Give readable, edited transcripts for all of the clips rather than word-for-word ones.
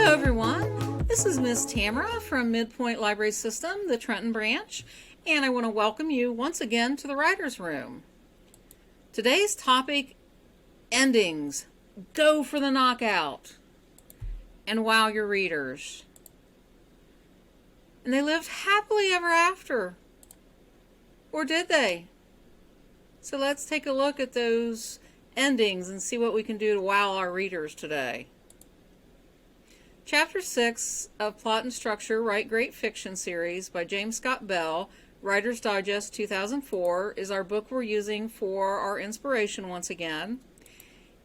Hello everyone, this is Miss Tamara from Midpoint Library System, the Trenton branch, and I want to welcome you once again to the Writer's Room. Today's topic, endings. Go for the knockout and wow your readers. And they lived happily ever after. Or did they? So let's take a look at those endings and see what we can do to wow our readers today. Chapter 6 of Plot and Structure, Write Great Fiction series by James Scott Bell, Writer's Digest 2004, is our book we're using for our inspiration once again.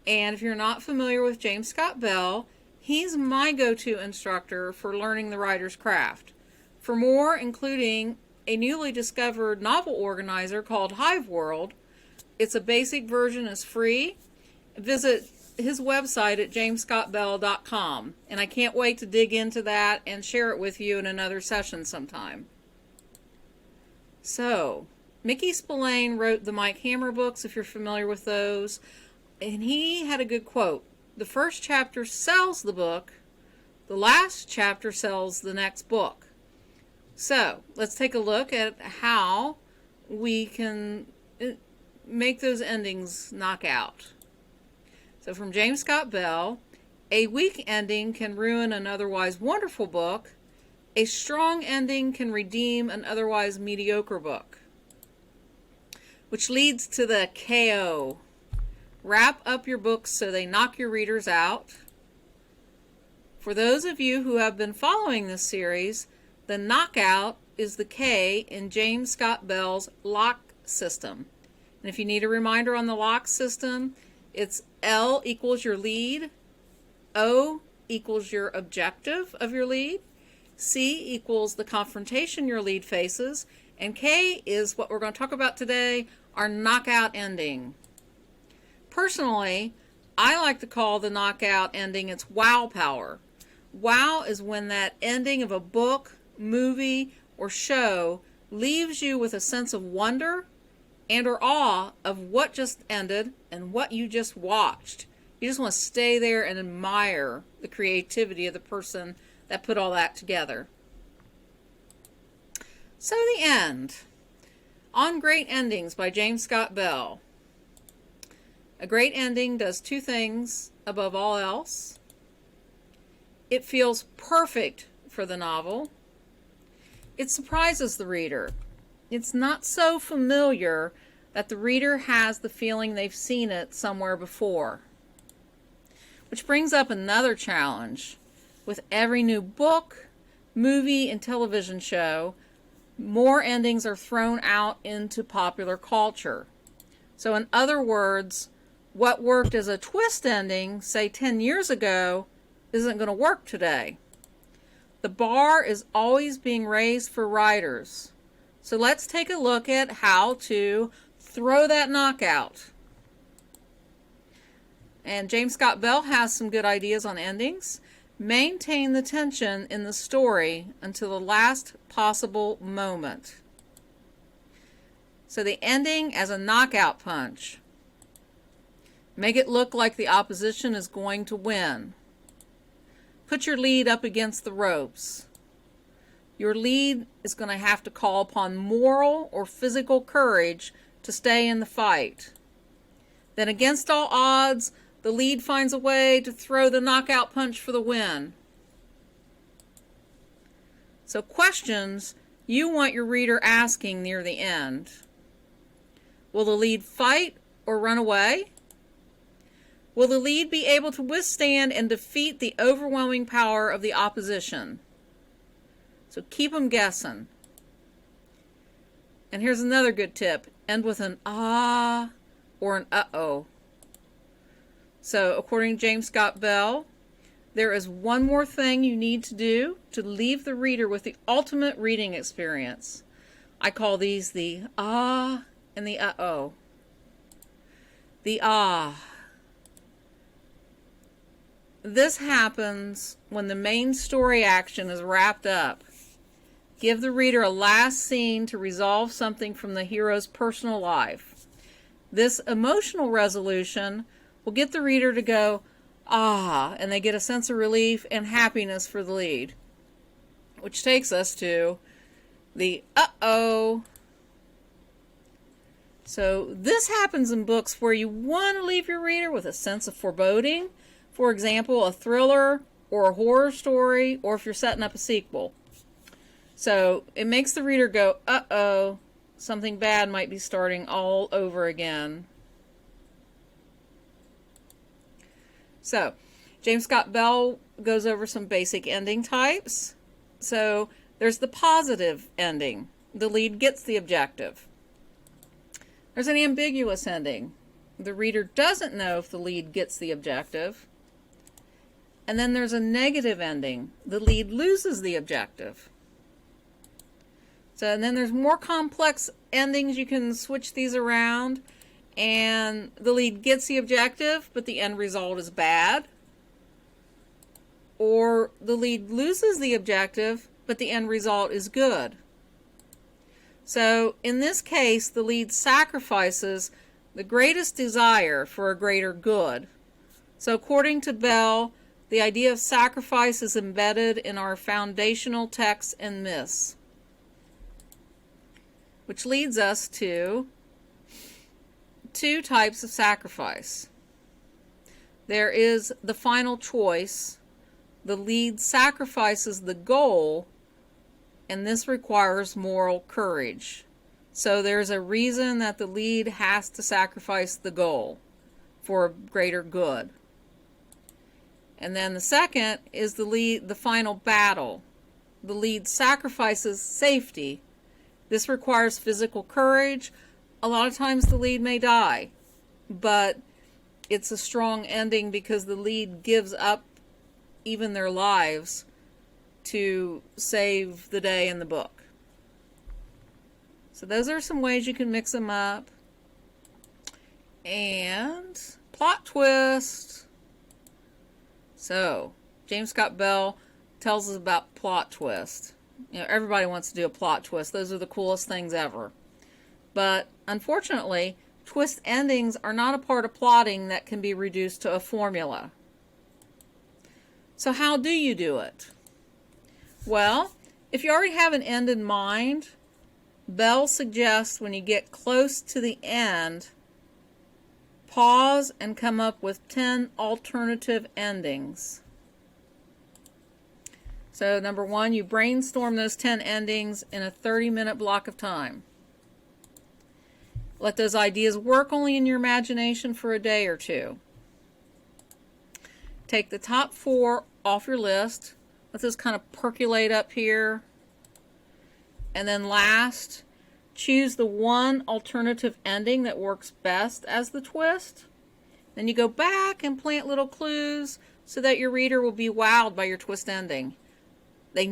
And if you're not familiar with James Scott Bell, he's my go-to instructor for learning the writer's craft. For more, including a newly discovered novel organizer called Hive World, its a basic version is free. Visit his website at jamesscottbell.com, and I can't wait to dig into that and share it with you in another session sometime. So, Mickey Spillane wrote the Mike Hammer books, if you're familiar with those, and he had a good quote. The first chapter sells the book, the last chapter sells the next book. So, let's take a look at how we can make those endings knock out. So from James Scott Bell, a weak ending can ruin an otherwise wonderful book. A strong ending can redeem an otherwise mediocre book. Which leads to the KO. Wrap up your books so they knock your readers out. For those of you who have been following this series, the knockout is the K in James Scott Bell's lock system. And if you need a reminder on the lock system, it's L equals your lead, O equals your objective of your lead, C equals the confrontation your lead faces, and K is what we're going to talk about today, our knockout ending. Personally, I like to call the knockout ending its wow power. Wow is when that ending of a book, movie, or show leaves you with a sense of wonder and or awe of what just ended and what you just watched. You just want to stay there and admire the creativity of the person that put all that together. So the end. On Great Endings by James Scott Bell. A great ending does two things above all else. It feels perfect for the novel. It surprises the reader. It's not so familiar that the reader has the feeling they've seen it somewhere before. Which brings up another challenge. With every new book, movie, and television show, more endings are thrown out into popular culture. So in other words, what worked as a twist ending, say 10 years ago, isn't going to work today. The bar is always being raised for writers. So let's take a look at how to throw that knockout. And James Scott Bell has some good ideas on endings. Maintain the tension in the story until the last possible moment. So the ending as a knockout punch. Make it look like the opposition is going to win. Put your lead up against the ropes. Your lead is going to have to call upon moral or physical courage to stay in the fight. Then against all odds, the lead finds a way to throw the knockout punch for the win. So questions you want your reader asking near the end. Will the lead fight or run away? Will the lead be able to withstand and defeat the overwhelming power of the opposition? So keep them guessing. And here's another good tip. End with an ah or an uh-oh. So according to James Scott Bell, there is one more thing you need to do to leave the reader with the ultimate reading experience. I call these the ah and the uh-oh. The ah. This happens when the main story action is wrapped up. Give the reader a last scene to resolve something from the hero's personal life. This emotional resolution will get the reader to go, ah, and they get a sense of relief and happiness for the lead. Which takes us to the uh-oh. So this happens in books where you want to leave your reader with a sense of foreboding. For example, a thriller or a horror story, or if you're setting up a sequel. So it makes the reader go, uh-oh, something bad might be starting all over again. So James Scott Bell goes over some basic ending types. So there's the positive ending. The lead gets the objective. There's an ambiguous ending. The reader doesn't know if the lead gets the objective. And then there's a negative ending. The lead loses the objective. So, and then there's more complex endings. You can switch these around. And the lead gets the objective, but the end result is bad. Or the lead loses the objective, but the end result is good. So in this case, the lead sacrifices the greatest desire for a greater good. So according to Bell, the idea of sacrifice is embedded in our foundational texts and myths. Which leads us to two types of sacrifice. There is the final choice. The lead sacrifices the goal, and this requires moral courage. So there's a reason that the lead has to sacrifice the goal for a greater good. And then the second is the final battle. The lead sacrifices safety. This requires physical courage. A lot of times the lead may die, but it's a strong ending because the lead gives up even their lives to save the day in the book. So those are some ways you can mix them up. And plot twist. So James Scott Bell tells us about plot twist. You know, everybody wants to do a plot twist. Those are the coolest things ever. But unfortunately, twist endings are not a part of plotting that can be reduced to a formula. So how do you do it? Well, if you already have an end in mind, Bell suggests when you get close to the end, pause and come up with 10 alternative endings. So number one, you brainstorm those 10 endings in a 30-minute block of time. Let those ideas work only in your imagination for a day or two. Take the top 4 off your list. Let those kind of percolate up here. And then last, choose the one alternative ending that works best as the twist. Then you go back and plant little clues so that your reader will be wowed by your twist ending. They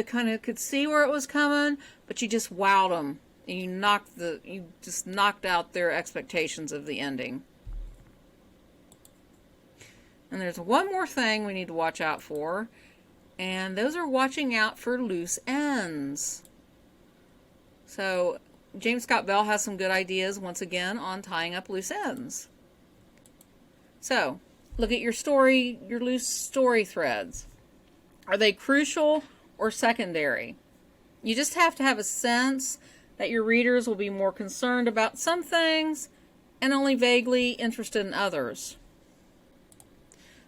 kind of could see where it was coming, but you just wowed them. And you just knocked out their expectations of the ending. And there's one more thing we need to watch out for, and those are watching out for loose ends. So James Scott Bell has some good ideas once again on tying up loose ends. So look at your story, your loose story threads. Are they crucial or secondary? You just have to have a sense that your readers will be more concerned about some things and only vaguely interested in others.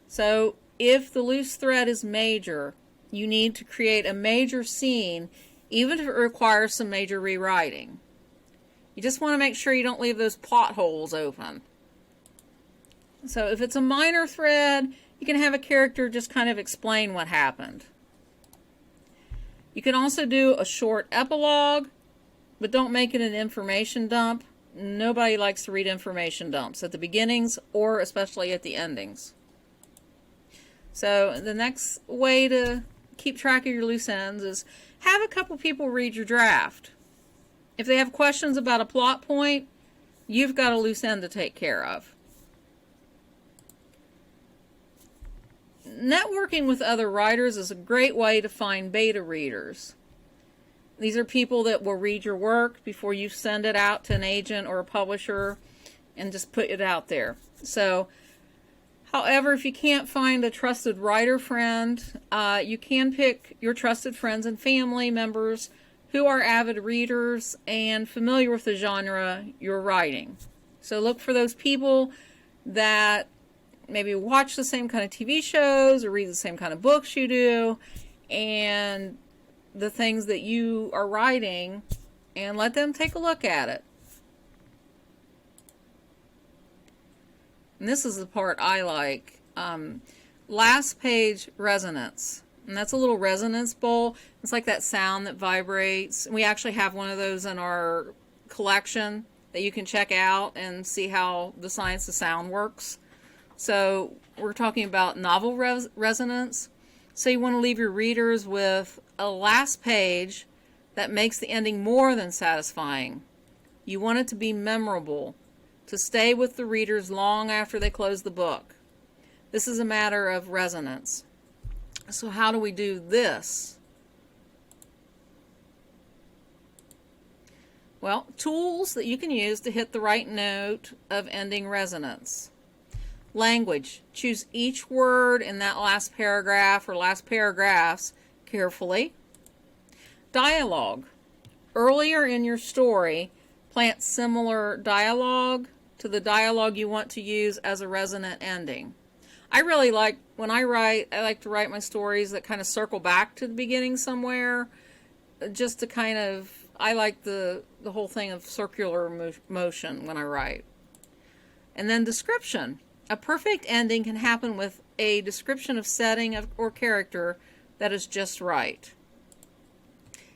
So if the loose thread is major, you need to create a major scene, even if it requires some major rewriting. You just want to make sure you don't leave those plot holes open. So if it's a minor thread, you can have a character just kind of explain what happened. You can also do a short epilogue, but don't make it an information dump. Nobody likes to read information dumps at the beginnings or especially at the endings. So the next way to keep track of your loose ends is have a couple people read your draft. If they have questions about a plot point, you've got a loose end to take care of. Networking with other writers is a great way to find beta readers. These are people that will read your work before you send it out to an agent or a publisher and just put it out there. So However, if you can't find a trusted writer friend, you can pick your trusted friends and family members who are avid readers and familiar with the genre you're writing. So look for those people that maybe watch the same kind of TV shows or read the same kind of books you do, and the things that you are writing, and let them take a look at it. And this is the part I like. Last page resonance. And that's a little resonance bowl. It's like that sound that vibrates. We actually have one of those in our collection that you can check out and see how the science of sound works. So we're talking about novel resonance. So you want to leave your readers with a last page that makes the ending more than satisfying. You want it to be memorable, to stay with the readers long after they close the book. This is a matter of resonance. So how do we do this? Well, tools that you can use to hit the right note of ending resonance. Language. Choose each word in that last paragraph or last paragraphs carefully. Dialogue. Earlier in your story, plant similar dialogue to the dialogue you want to use as a resonant ending. I really like, when I write, I like to write my stories that kind of circle back to the beginning somewhere, just to kind of, I like the whole thing of circular motion when I write. And then description. A perfect ending can happen with a description of setting or character that is just right.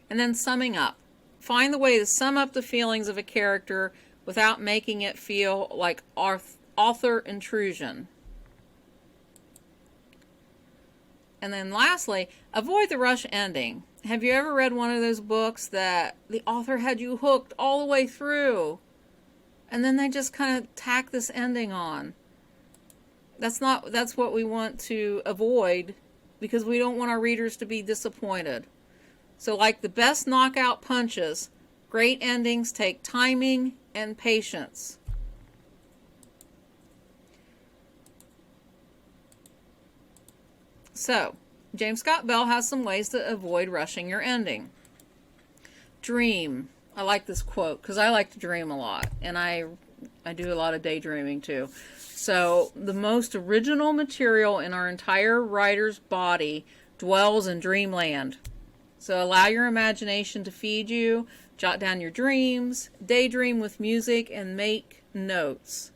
And then summing up. Find the way to sum up the feelings of a character without making it feel like author intrusion. And then lastly, avoid the rush ending. Have you ever read one of those books that the author had you hooked all the way through, and then they just kind of tack this ending on? That's what we want to avoid, because we don't want our readers to be disappointed. So like the best knockout punches, great endings take timing and patience. So, James Scott Bell has some ways to avoid rushing your ending. Dream. I like this quote because I like to dream a lot, and I do a lot of daydreaming too. So, the most original material in our entire writer's body dwells in dreamland. So, allow your imagination to feed you, jot down your dreams, daydream with music, and make notes.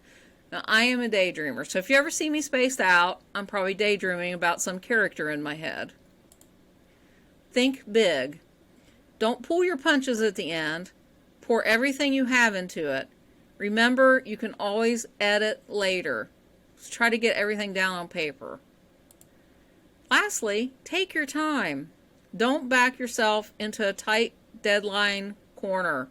Now, I am a daydreamer, so if you ever see me spaced out, I'm probably daydreaming about some character in my head. Think big. Don't pull your punches at the end. Pour everything you have into it. Remember, you can always edit later. Just try to get everything down on paper. Lastly, take your time. Don't back yourself into a tight deadline corner.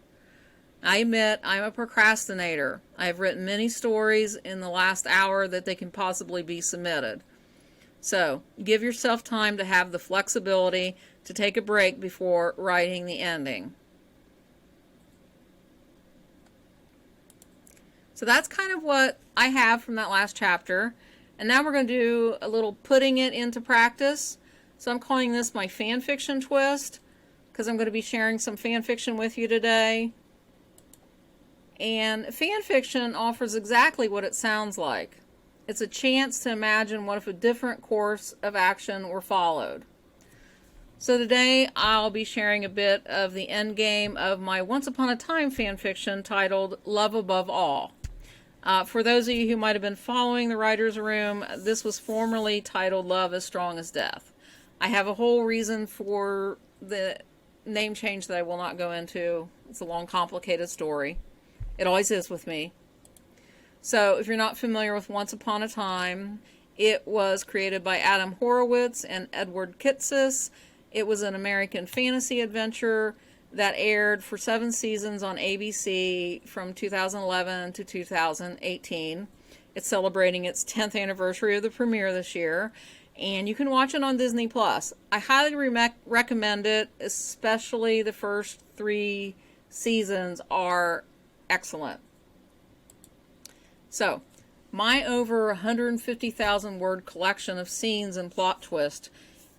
I admit I'm a procrastinator. I've written many stories in the last hour that they can possibly be submitted. So, give yourself time to have the flexibility to take a break before writing the ending. So that's kind of what I have from that last chapter. And now we're going to do a little putting it into practice. So I'm calling this my fan fiction twist, because I'm going to be sharing some fan fiction with you today. And fan fiction offers exactly what it sounds like. It's a chance to imagine what if a different course of action were followed. So today I'll be sharing a bit of the end game of my Once Upon a Time fan fiction titled Love Above All. For those of you who might have been following the writer's room, this was formerly titled Love as Strong as Death. I have a whole reason for the name change that I will not go into. It's a long, complicated story. It always is with me. So if you're not familiar with Once Upon a Time, it was created by Adam Horowitz and Edward Kitsis. It was an American fantasy adventure that aired for 7 seasons on ABC from 2011 to 2018. It's celebrating its 10th anniversary of the premiere this year, and you can watch it on Disney+. I highly recommend it, especially the first 3 seasons are excellent. So, My over 150,000 word collection of scenes and plot twist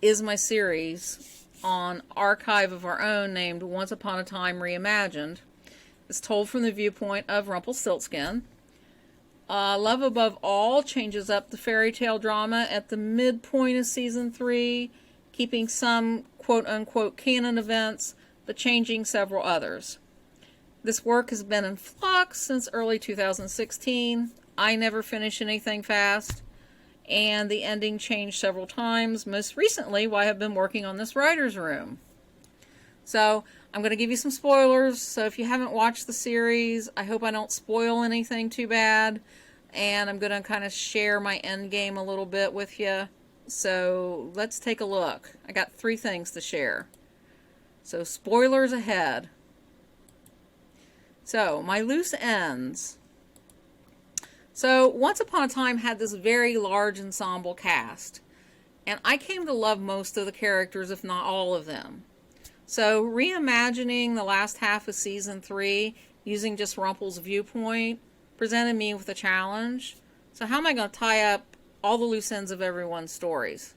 is my series on Archive of Our Own named Once Upon a Time Reimagined. It's told from the viewpoint of Rumpelstiltskin. Love Above All changes up the fairy tale drama at the midpoint of season 3, keeping some quote-unquote canon events, but changing several others. This work has been in flux since early 2016. I never finish anything fast, and the ending changed several times, most recently while I have been working on this writer's room. So, I'm going to give you some spoilers, so if you haven't watched the series, I hope I don't spoil anything too bad, and I'm going to kind of share my end game a little bit with you. So, let's take a look. I got 3 things to share. So, spoilers ahead. So, my loose ends. So, Once Upon a Time had this very large ensemble cast, and I came to love most of the characters, if not all of them. So, reimagining the last half of season 3 using just Rumpel's viewpoint presented me with a challenge. So, how am I going to tie up all the loose ends of everyone's stories?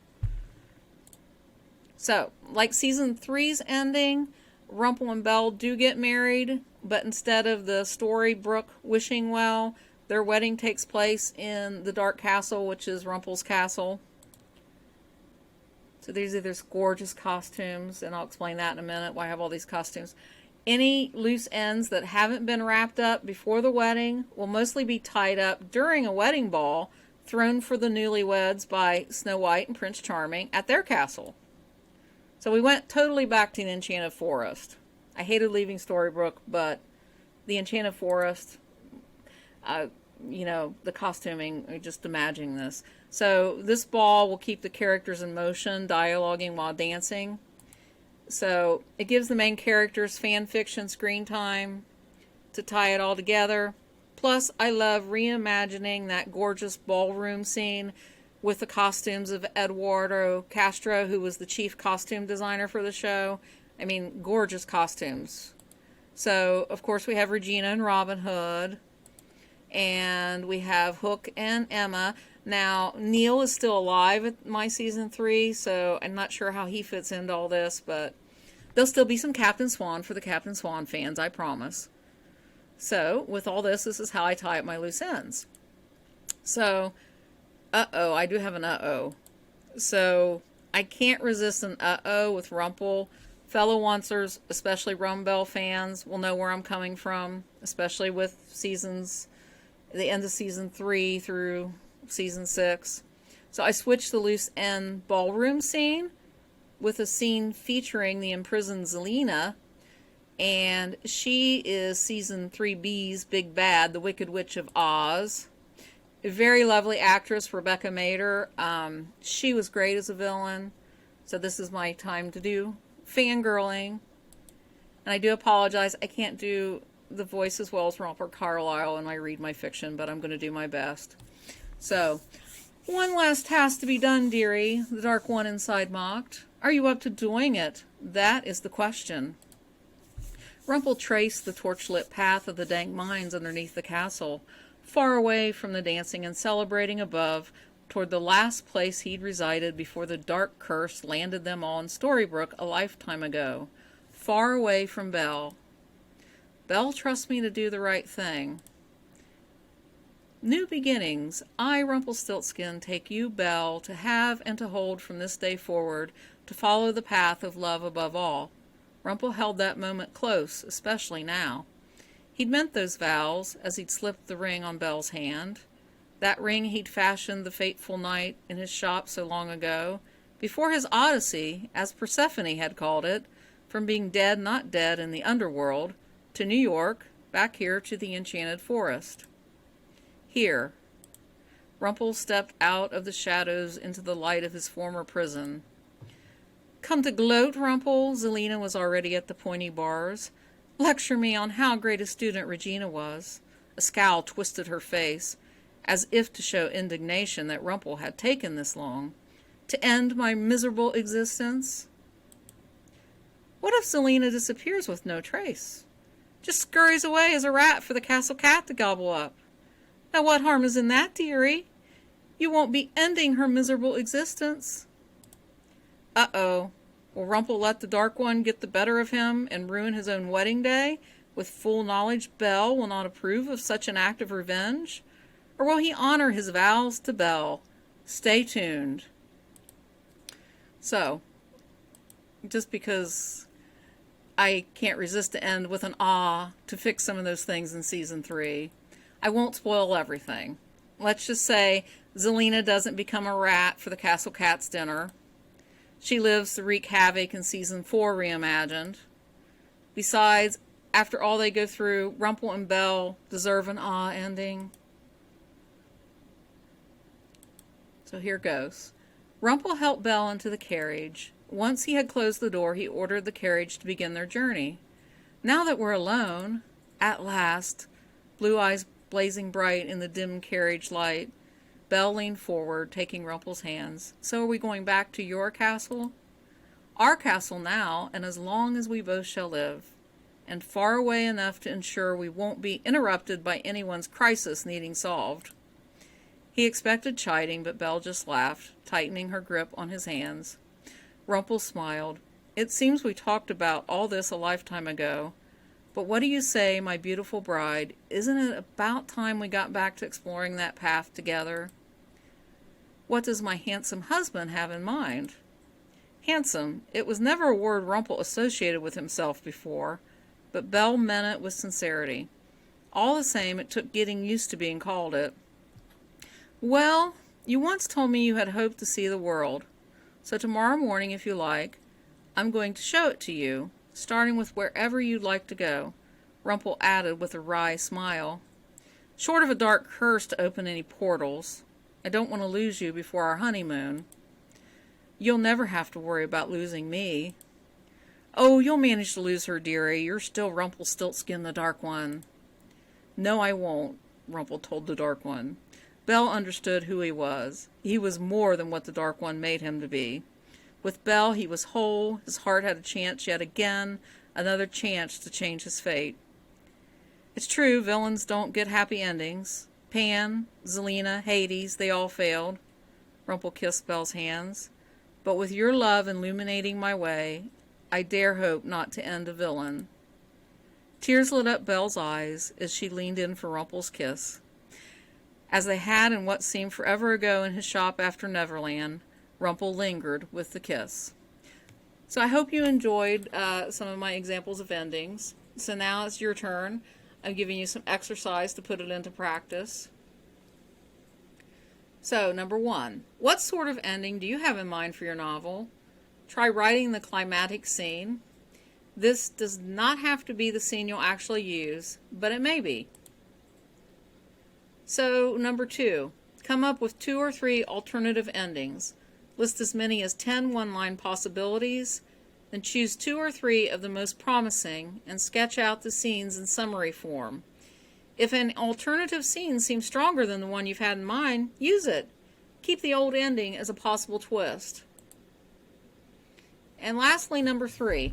So, like season 3's ending, Rumpel and Belle do get married, but instead of the Storybrooke wishing well, their wedding takes place in the Dark Castle, which is Rumpel's castle. So these are these gorgeous costumes, and I'll explain that in a minute, why I have all these costumes. Any loose ends that haven't been wrapped up before the wedding will mostly be tied up during a wedding ball thrown for the newlyweds by Snow White and Prince Charming at their castle. So we went totally back to the Enchanted Forest. I hated leaving Storybrooke, but the Enchanted Forest, the costuming, just imagining this. So this ball will keep the characters in motion, dialoguing while dancing. So it gives the main characters fan fiction screen time to tie it all together. Plus, I love reimagining that gorgeous ballroom scene with the costumes of Eduardo Castro, who was the chief costume designer for the show. I mean, gorgeous costumes. So, of course, we have Regina and Robin Hood. And we have Hook and Emma. Now, Neil is still alive at my season 3, so I'm not sure how he fits into all this, but there'll still be some Captain Swan for the Captain Swan fans, I promise. So, with all this, this is how I tie up my loose ends. So, I do have an So, I can't resist an with Rumpel. Fellow Oncers, especially Rumbell fans, will know where I'm coming from, especially with the end of season 3 through season 6. So I switched the loose end ballroom scene with a scene featuring the imprisoned Zelena, and she is season 3B's Big Bad, the Wicked Witch of Oz. A very lovely actress, Rebecca Mader. She was great as a villain, so this is my time to do fangirling. And I do apologize, I can't do the voice as well as Robert Carlyle when I read my fiction, but I'm going to do my best. So, one last task to be done, dearie, the Dark One inside mocked. Are you up to doing it? That is the question. Rumpel traced the torchlit path of the dank mines underneath the castle, far away from the dancing and celebrating above, toward the last place he'd resided before the dark curse landed them all in Storybrooke a lifetime ago, far away from Belle. Belle trusts me to do the right thing. New beginnings. I, Rumpelstiltskin, take you, Belle, to have and to hold from this day forward, to follow the path of love above all. Rumpel held that moment close, especially now. He'd meant those vows as he'd slipped the ring on Belle's hand. That ring he'd fashioned the fateful night in his shop so long ago, before his odyssey, as Persephone had called it, from being dead not dead in the underworld, to New York, back here to the Enchanted Forest. Here. Rumpel stepped out of the shadows into the light of his former prison. Come to gloat, Rumpel? Zelena was already at the pointy bars. Lecture me on how great a student Regina was. A scowl twisted her face, as if to show indignation that Rumpel had taken this long. To end my miserable existence? What if Zelena disappears with no trace? Just scurries away as a rat for the castle cat to gobble up. Now what harm is in that, dearie? You won't be ending her miserable existence. Uh-oh. Will Rumple let the Dark One get the better of him and ruin his own wedding day, with full knowledge Belle will not approve of such an act of revenge? Or will he honor his vows to Belle? Stay tuned. So, just because I can't resist to end with an to fix some of those things in season 3, I won't spoil everything. Let's just say Zelena doesn't become a rat for the Castle Cats dinner. She lives to wreak havoc in season 4 reimagined. Besides, after all they go through, Rumple and Belle deserve an ending. So here goes. Rumple helped Belle into the carriage. Once he had closed the door, he ordered the carriage to begin their journey. Now that we're alone, at last, blue eyes blazing bright in the dim carriage light, Belle leaned forward, taking Rumple's hands. So are we going back to your castle? Our castle now, and as long as we both shall live, and far away enough to ensure we won't be interrupted by anyone's crisis needing solved. He expected chiding, but Belle just laughed, tightening her grip on his hands. Rumple smiled. It seems we talked about all this a lifetime ago. But what do you say, my beautiful bride? Isn't it about time we got back to exploring that path together? What does my handsome husband have in mind? Handsome. It was never a word Rumple associated with himself before, but Belle meant it with sincerity. All the same, it took getting used to being called it. Well, you once told me you had hoped to see the world. So tomorrow morning, if you like, I'm going to show it to you, starting with wherever you'd like to go, Rumple added with a wry smile. Short of a dark curse to open any portals, I don't want to lose you before our honeymoon. You'll never have to worry about losing me. Oh, you'll manage to lose her, dearie. You're still Rumpelstiltskin the Dark One. No, I won't, Rumple told the Dark One. Belle understood who he was. He was more than what the Dark One made him to be. With Belle, he was whole. His heart had a chance yet again, another chance to change his fate. It's true, villains don't get happy endings. Pan, Zelena, Hades, they all failed. Rumple kissed Belle's hands. But with your love illuminating my way, I dare hope not to end a villain. Tears lit up Belle's eyes as she leaned in for Rumple's kiss. As they had in what seemed forever ago in his shop after Neverland, Rumple lingered with the kiss. So I hope you enjoyed some of my examples of endings. So now it's your turn. I'm giving you some exercise to put it into practice. So, number 1, what sort of ending do you have in mind for your novel? Try writing the climactic scene. This does not have to be the scene you'll actually use, but it may be. So, number 2, come up with 2 or 3 alternative endings. List as many as 10 one-line possibilities, then choose 2 or 3 of the most promising and sketch out the scenes in summary form. If an alternative scene seems stronger than the one you've had in mind, use it. Keep the old ending as a possible twist. And lastly, number 3,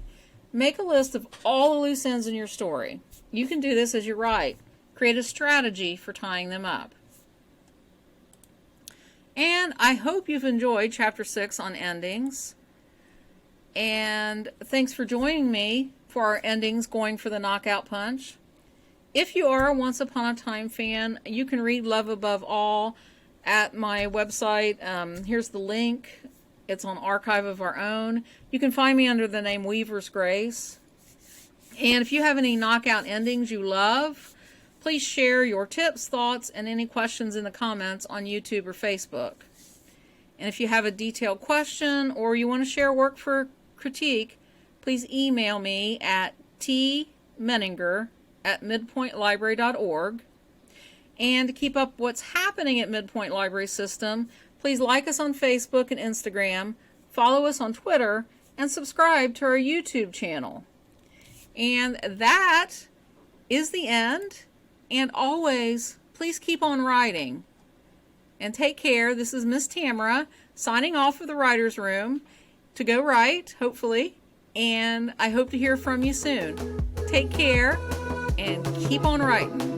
make a list of all the loose ends in your story. You can do this as you write. Create a strategy for tying them up. And I hope you've enjoyed Chapter 6 on endings. And thanks for joining me for our endings going for the knockout punch. If you are a Once Upon a Time fan, you can read Love Above All at my website. Here's the link. It's on Archive of Our Own. You can find me under the name Weaver's Grace. And if you have any knockout endings you love, please share your tips, thoughts, and any questions in the comments on YouTube or Facebook. And if you have a detailed question or you want to share work for critique, please email me at tmenninger@midpointlibrary.org. And to keep up what's happening at Midpoint Library System, please like us on Facebook and Instagram, follow us on Twitter, and subscribe to our YouTube channel. And that is the end. And always, please keep on writing. And take care. This is Miss Tamara signing off of the Writer's Room to go write, hopefully. And I hope to hear from you soon. Take care and keep on writing.